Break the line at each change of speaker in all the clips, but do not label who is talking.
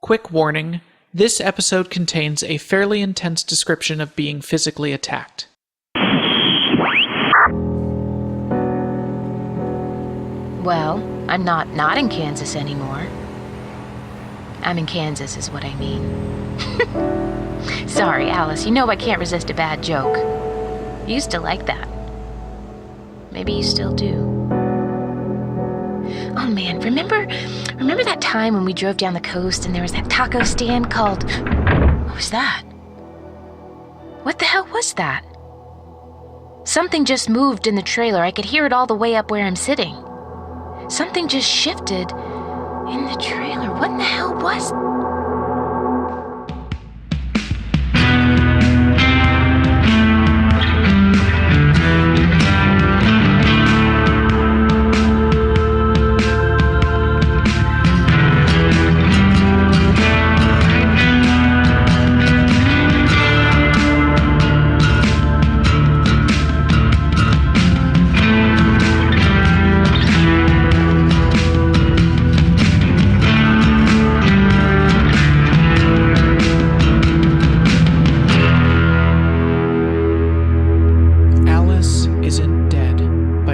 Quick warning, this episode contains a fairly intense description of being physically attacked.
Well, I'm not in Kansas anymore. I'm in Kansas is what I mean. Sorry, Alice, you know I can't resist a bad joke. You used to like that. Maybe you still do. Oh man, remember that time when we drove down the coast and there was that taco stand called... What was that? What the hell was that? Something just moved in the trailer. I could hear it all the way up where I'm sitting. Something just shifted in the trailer. What in the hell was...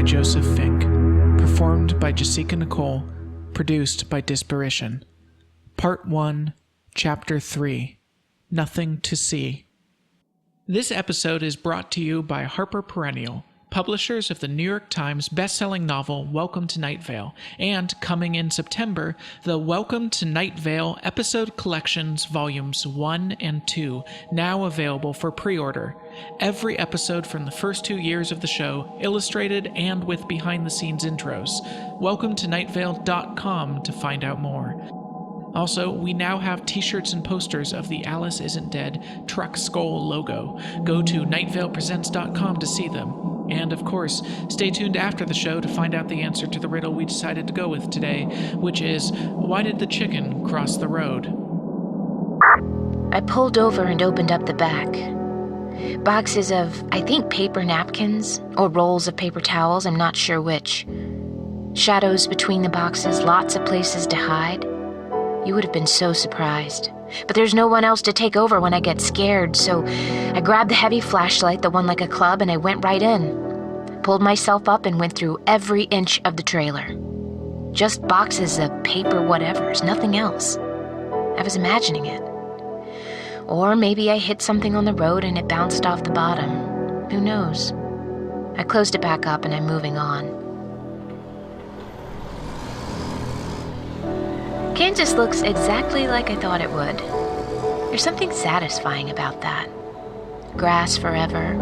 Joseph Fink, performed by Jasika Nicole, produced by Disparition. Part 1, Chapter 3, Nothing to See. This episode is brought to you by Harper Perennial, publishers of the New York Times bestselling novel Welcome to Night Vale, and, coming in September, the Welcome to Night Vale episode collections Volumes 1 and 2, now available for pre-order. Every episode from the first 2 years of the show, illustrated and with behind-the-scenes intros. Welcome to nightvale.com to find out more. Also, we now have t-shirts and posters of the Alice Isn't Dead truck skull logo. Go to nightvalepresents.com to see them. And of course, stay tuned after the show to find out the answer to the riddle we decided to go with today, which is, why did the chicken cross the road?
I pulled over and opened up the back. Boxes of, I think, paper napkins, or rolls of paper towels, I'm not sure which. Shadows between the boxes, lots of places to hide. You would have been so surprised. But there's no one else to take over when I get scared, so I grabbed the heavy flashlight, the one like a club, and I went right in. Pulled myself up and went through every inch of the trailer. Just boxes of paper whatevers, nothing else. I was imagining it. Or maybe I hit something on the road and it bounced off the bottom. Who knows? I closed it back up and I'm moving on. Kansas looks exactly like I thought it would. There's something satisfying about that. Grass forever,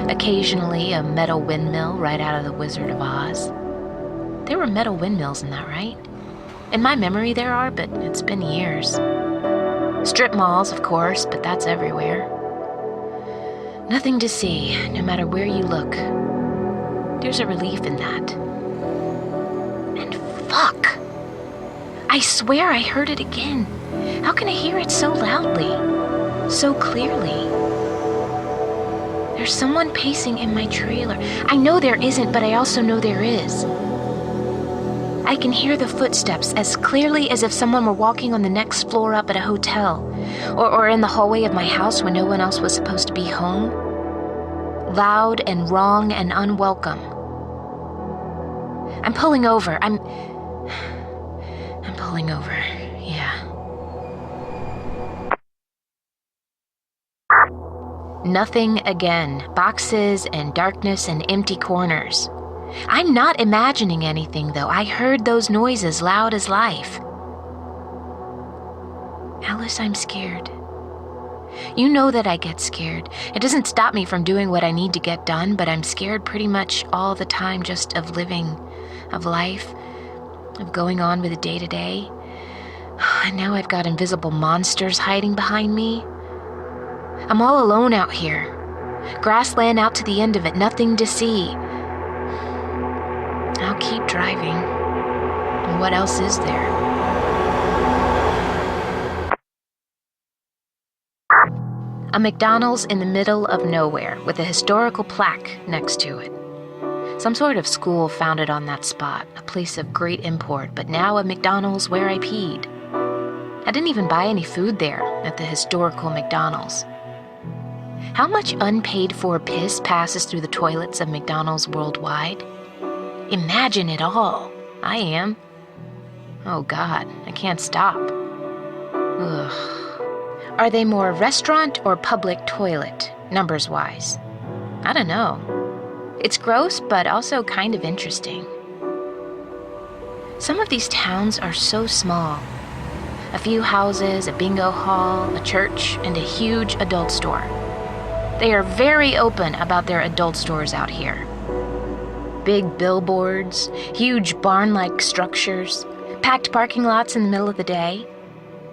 occasionally a metal windmill right out of The Wizard of Oz. There were metal windmills in that, right? In my memory there are, but it's been years. Strip malls, of course, but that's everywhere. Nothing to see, no matter where you look. There's a relief in that. And fuck! I swear I heard it again. How can I hear it so loudly? So clearly? There's someone pacing in my trailer. I know there isn't, but I also know there is. I can hear the footsteps as clearly as if someone were walking on the next floor up at a hotel, or in the hallway of my house when no one else was supposed to be home. Loud and wrong and unwelcome. I'm pulling over. I'm pulling over, yeah. Nothing again. Boxes and darkness and empty corners. I'm not imagining anything, though. I heard those noises loud as life. Alice, I'm scared. You know that I get scared. It doesn't stop me from doing what I need to get done, but I'm scared pretty much all the time just of living, of life, of going on with the day-to-day. And now I've got invisible monsters hiding behind me. I'm all alone out here. Grassland out to the end of it, nothing to see. I'll keep driving. And what else is there? A McDonald's in the middle of nowhere with a historical plaque next to it. Some sort of school founded on that spot, a place of great import, but now a McDonald's where I peed. I didn't even buy any food there at the historical McDonald's. How much unpaid-for piss passes through the toilets of McDonald's worldwide? Imagine it all. I am. Oh God, I can't stop. Ugh. Are they more restaurant or public toilet, numbers-wise? I don't know. It's gross, but also kind of interesting. Some of these towns are so small. A few houses, a bingo hall, a church, and a huge adult store. They are very open about their adult stores out here. Big billboards, huge barn-like structures, packed parking lots in the middle of the day,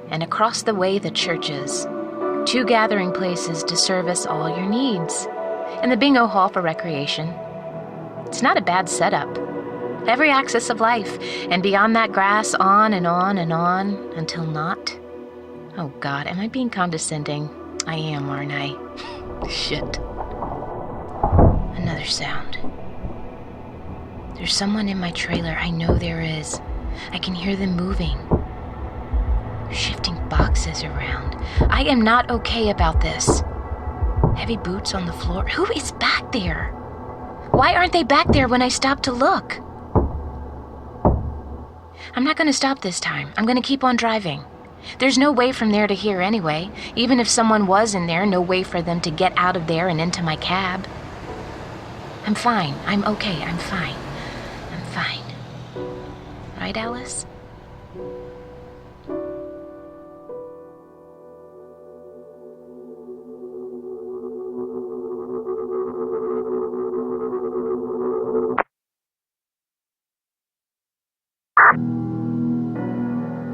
and across the way the churches. 2 gathering places to service all your needs, and the bingo hall for recreation. It's not a bad setup. Every axis of life, and beyond that grass, on and on and on, until not. Oh God, am I being condescending? I am, aren't I? Shit. Another sound. There's someone in my trailer, I know there is. I can hear them moving. Shifting boxes around. I am not okay about this. Heavy boots on the floor. Who is back there? Why aren't they back there when I stop to look? I'm not going to stop this time. I'm going to keep on driving. There's no way from there to here anyway. Even if someone was in there, no way for them to get out of there and into my cab. I'm fine. I'm okay. I'm fine. I'm fine. Right, Alice?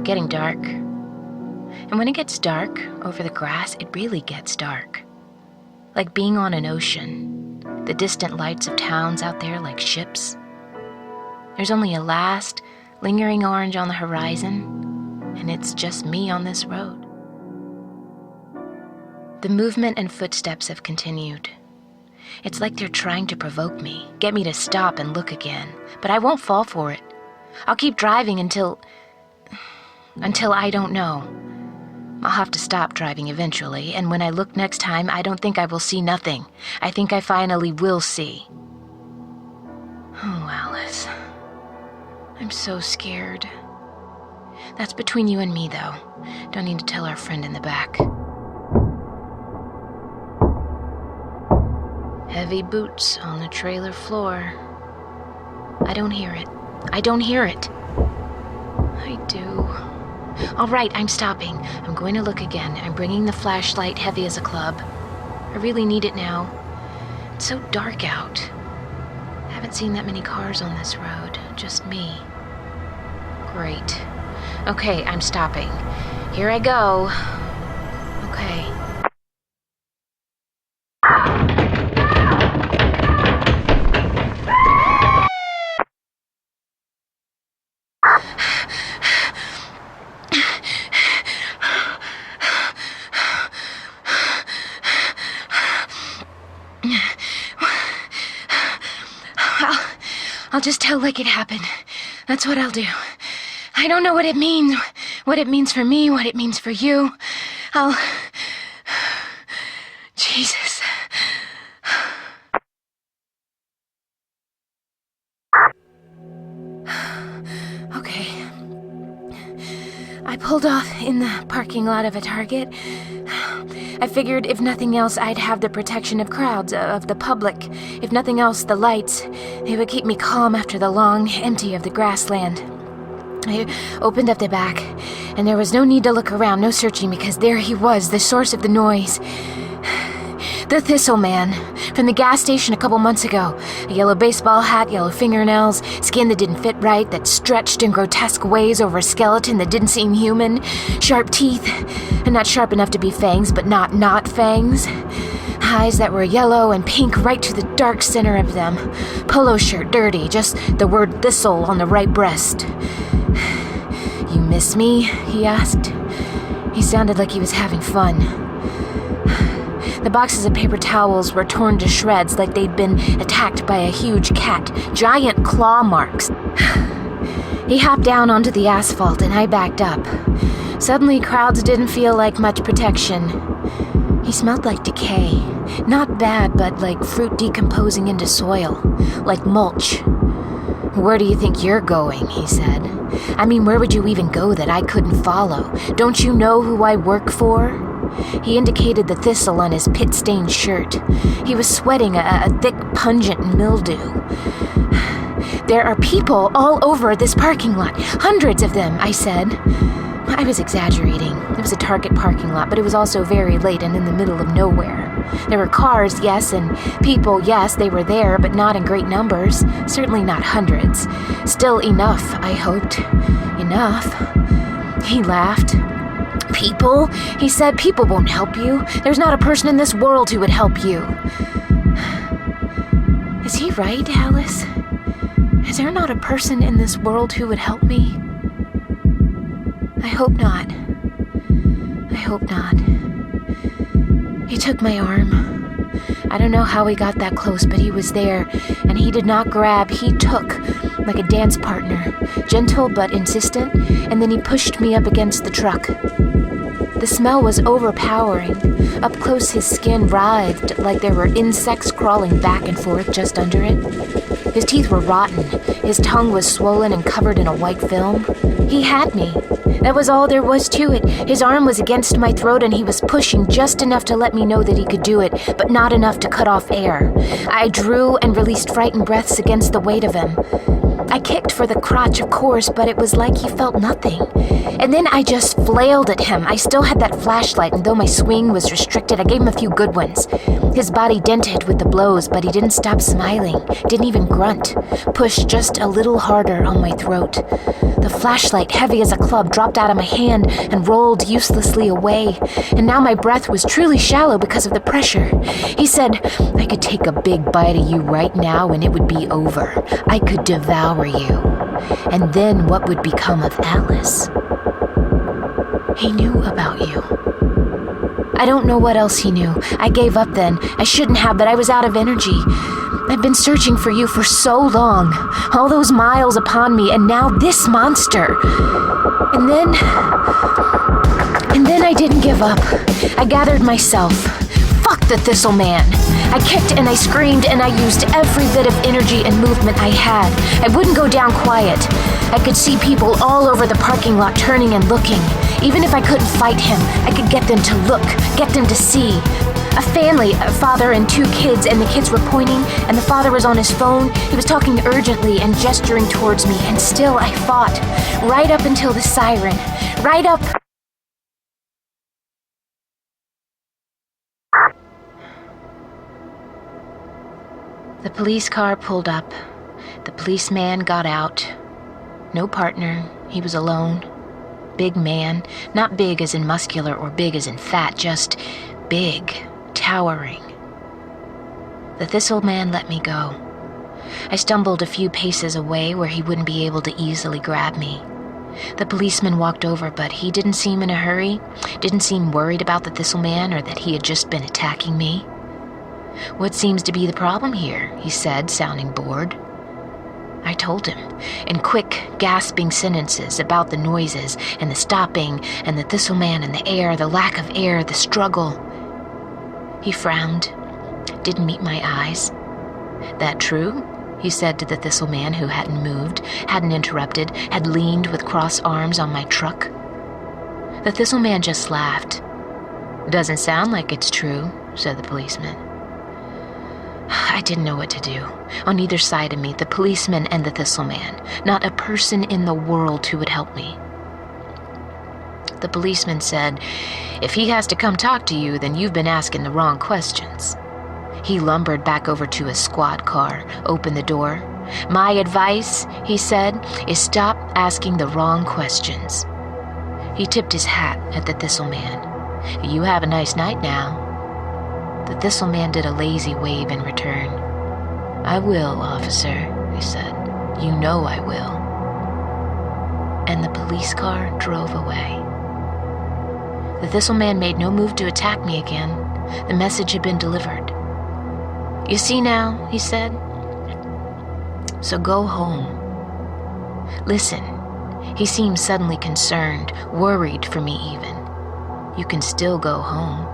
Getting dark. And when it gets dark over the grass, it really gets dark. Like being on an ocean. The distant lights of towns out there like ships. There's only a last, lingering orange on the horizon, and it's just me on this road. The movement and footsteps have continued. It's like they're trying to provoke me, get me to stop and look again, but I won't fall for it. I'll keep driving until I don't know. I'll have to stop driving eventually, and when I look next time, I don't think I will see nothing. I think I finally will see. Oh, Alice. I'm so scared. That's between you and me, though. Don't need to tell our friend in the back. Heavy boots on the trailer floor. I don't hear it. I don't hear it. I do. All right, I'm stopping. I'm going to look again. I'm bringing the flashlight, heavy as a club. I really need it now. It's so dark out. I haven't seen that many cars on this road. Just me. Great. Okay, I'm stopping. Here I go. Okay. I'll just tell like it happened. That's what I'll do. I don't know what it means for me, what it means for you. Jesus. Okay. I pulled off in the parking lot of a Target. I figured if nothing else, I'd have the protection of crowds, of the public. If nothing else, the lights. They would keep me calm after the long empty of the grassland. I opened up the back, and there was no need to look around, no searching, because there he was, the source of the noise. The Thistle Man, from the gas station a couple months ago. A yellow baseball hat, yellow fingernails, skin that didn't fit right, that stretched in grotesque ways over a skeleton that didn't seem human. Sharp teeth, and not sharp enough to be fangs, but not fangs. Eyes that were yellow and pink right to the dark center of them. Polo shirt, dirty, just the word Thistle on the right breast. "You miss me?" he asked. He sounded like he was having fun. The boxes of paper towels were torn to shreds like they'd been attacked by a huge cat, giant claw marks. He hopped down onto the asphalt and I backed up. Suddenly, crowds didn't feel like much protection. He smelled like decay. Not bad, but like fruit decomposing into soil. Like mulch. "Where do you think you're going?" he said. "I mean, where would you even go that I couldn't follow? Don't you know who I work for?" He indicated the thistle on his pit-stained shirt. He was sweating a thick, pungent mildew. "There are people all over this parking lot. Hundreds of them," I said. I was exaggerating. It was a Target parking lot, but it was also very late and in the middle of nowhere. There were cars, yes, and people, yes, they were there, but not in great numbers. Certainly not hundreds. Still enough, I hoped. Enough. He laughed. "People?" he said. "People won't help you. There's not a person in this world who would help you." Is he right, Alice? Is there not a person in this world who would help me? I hope not. I hope not. He took my arm. I don't know how he got that close, but he was there, and he did not grab, he took, like a dance partner, gentle but insistent, and then he pushed me up against the truck. The smell was overpowering. Up close, his skin writhed like there were insects crawling back and forth just under it. His teeth were rotten. His tongue was swollen and covered in a white film. He had me. That was all there was to it. His arm was against my throat and he was pushing just enough to let me know that he could do it, but not enough to cut off air. I drew and released frightened breaths against the weight of him. I kicked for the crotch, of course, but it was like he felt nothing. And then I just flailed at him. I still had that flashlight, and though my swing was restricted, I gave him a few good ones. His body dented with the blows, but he didn't stop smiling, didn't even grunt, pushed just a little harder on my throat. The flashlight, heavy as a club, dropped out of my hand and rolled uselessly away, and now my breath was truly shallow because of the pressure. He said, "I could take a big bite of you right now and it would be over. I could devour you. And then what would become of Alice?" He knew about you. I don't know what else he knew. I gave up then. I shouldn't have, but I was out of energy. I've been searching for you for so long. All those miles upon me, and now this monster. And then I didn't give up. I gathered myself. Fuck the Thistle Man. I kicked and I screamed and I used every bit of energy and movement I had. I wouldn't go down quiet. I could see people all over the parking lot turning and looking. Even if I couldn't fight him, I could get them to look, get them to see. A family, a father and 2 kids, and the kids were pointing, and the father was on his phone. He was talking urgently and gesturing towards me, and still I fought. Right up until the siren. Right up... The police car pulled up. The policeman got out. No partner. He was alone. Big man. Not big as in muscular or big as in fat, just big, towering. The Thistle Man let me go. I stumbled a few paces away where he wouldn't be able to easily grab me. The policeman walked over, but he didn't seem in a hurry, didn't seem worried about the Thistle Man or that he had just been attacking me. "What seems to be the problem here?" he said, sounding bored. I told him, in quick, gasping sentences about the noises and the stopping and the Thistle Man and the air, the lack of air, the struggle. He frowned, didn't meet my eyes. "That true?" he said to the Thistle Man, who hadn't moved, hadn't interrupted, had leaned with crossed arms on my truck. The Thistle Man just laughed. "Doesn't sound like it's true," said the policeman. I didn't know what to do. On either side of me, the policeman and the Thistle Man. Not a person in the world who would help me. The policeman said, "If he has to come talk to you, then you've been asking the wrong questions." He lumbered back over to his squad car, opened the door. "My advice," he said, "is stop asking the wrong questions." He tipped his hat at the Thistle Man. "You have a nice night now." The Thistle Man did a lazy wave in return. "I will, officer," he said. "You know I will." And the police car drove away. The Thistle Man made no move to attack me again. The message had been delivered. "You see now," he said. "So go home. Listen, He seemed suddenly concerned, worried for me even. "You can still go home."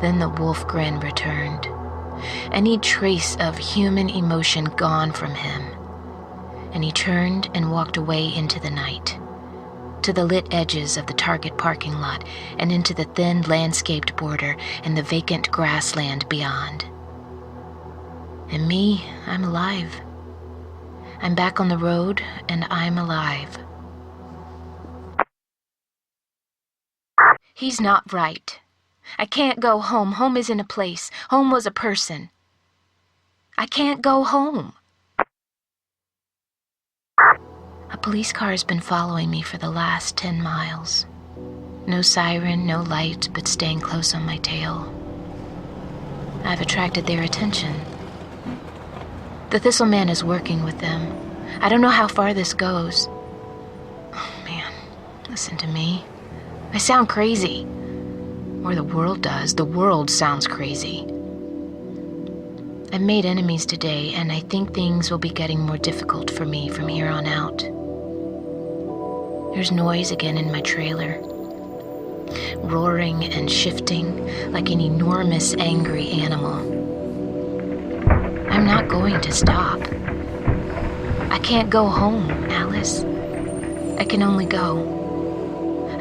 Then the wolf grin returned, any trace of human emotion gone from him, and he turned and walked away into the night, to the lit edges of the Target parking lot and into the thin landscaped border and the vacant grassland beyond. And me, I'm alive. I'm back on the road, and I'm alive. He's not right. I can't go home. Home isn't a place. Home was a person. I can't go home. A police car has been following me for the last 10 miles. No siren, no light, but staying close on my tail. I've attracted their attention. The Thistle Man is working with them. I don't know how far this goes. Oh, man, listen to me. I sound crazy. Or the world does. The world sounds crazy. I've made enemies today, and I think things will be getting more difficult for me from here on out. There's noise again in my trailer. Roaring and shifting like an enormous, angry animal. I'm not going to stop. I can't go home, Alice. I can only go.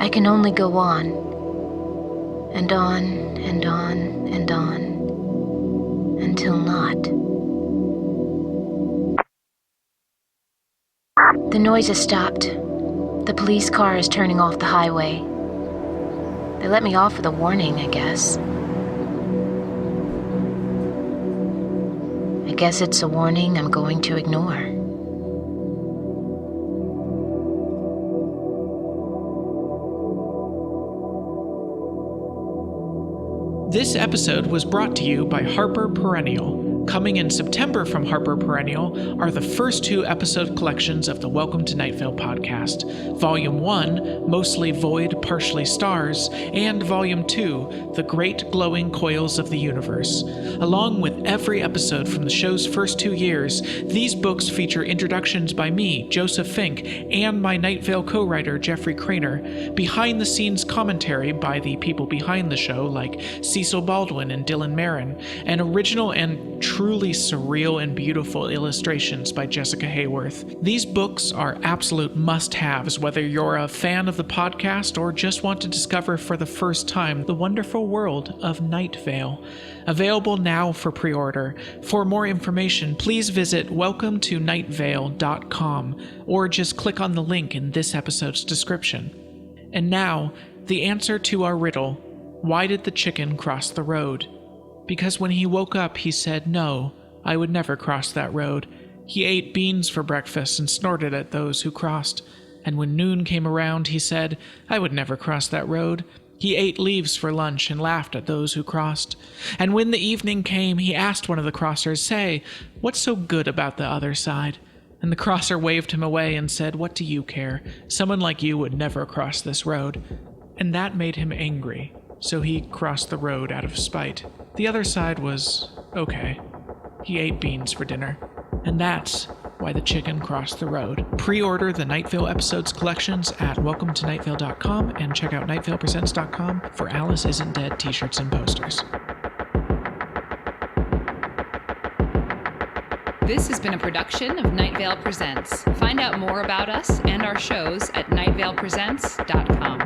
I can only go on. And on, and on, and on. Until not. The noise has stopped. The police car is turning off the highway. They let me off with a warning, I guess. I guess it's a warning I'm going to ignore.
This episode was brought to you by Harper Perennial. Coming in September from Harper Perennial are the first 2 episode collections of the Welcome to Night Vale podcast. Volume 1, Mostly Void, Partially Stars, and Volume 2, The Great Glowing Coils of the Universe. Along with every episode from the show's first 2 years, these books feature introductions by me, Joseph Fink, and my Night Vale co-writer, Jeffrey Craner, behind-the-scenes commentary by the people behind the show, like Cecil Baldwin and Dylan Marin, and original and truly surreal and beautiful illustrations by Jessica Hayworth. These books are absolute must-haves, whether you're a fan of the podcast or just want to discover for the first time the wonderful world of Night Vale. Available now for pre-order. For more information, please visit welcometonightvale.com or just click on the link in this episode's description. And now, the answer to our riddle: why did the chicken cross the road? Because when he woke up, he said, "No, I would never cross that road." He ate beans for breakfast and snorted at those who crossed. And when noon came around, he said, "I would never cross that road." He ate leaves for lunch and laughed at those who crossed. And when the evening came, he asked one of the crossers, "Say, what's so good about the other side?" And the crosser waved him away and said, "What do you care? Someone like you would never cross this road." And that made him angry, so he crossed the road out of spite. The other side was okay. He ate beans for dinner. And that's why the chicken crossed the road. Pre-order the Night Vale episodes collections at welcometonightvale.com and check out nightvalepresents.com for Alice Isn't Dead t-shirts and posters.
This has been a production of Night Vale Presents. Find out more about us and our shows at nightvalepresents.com.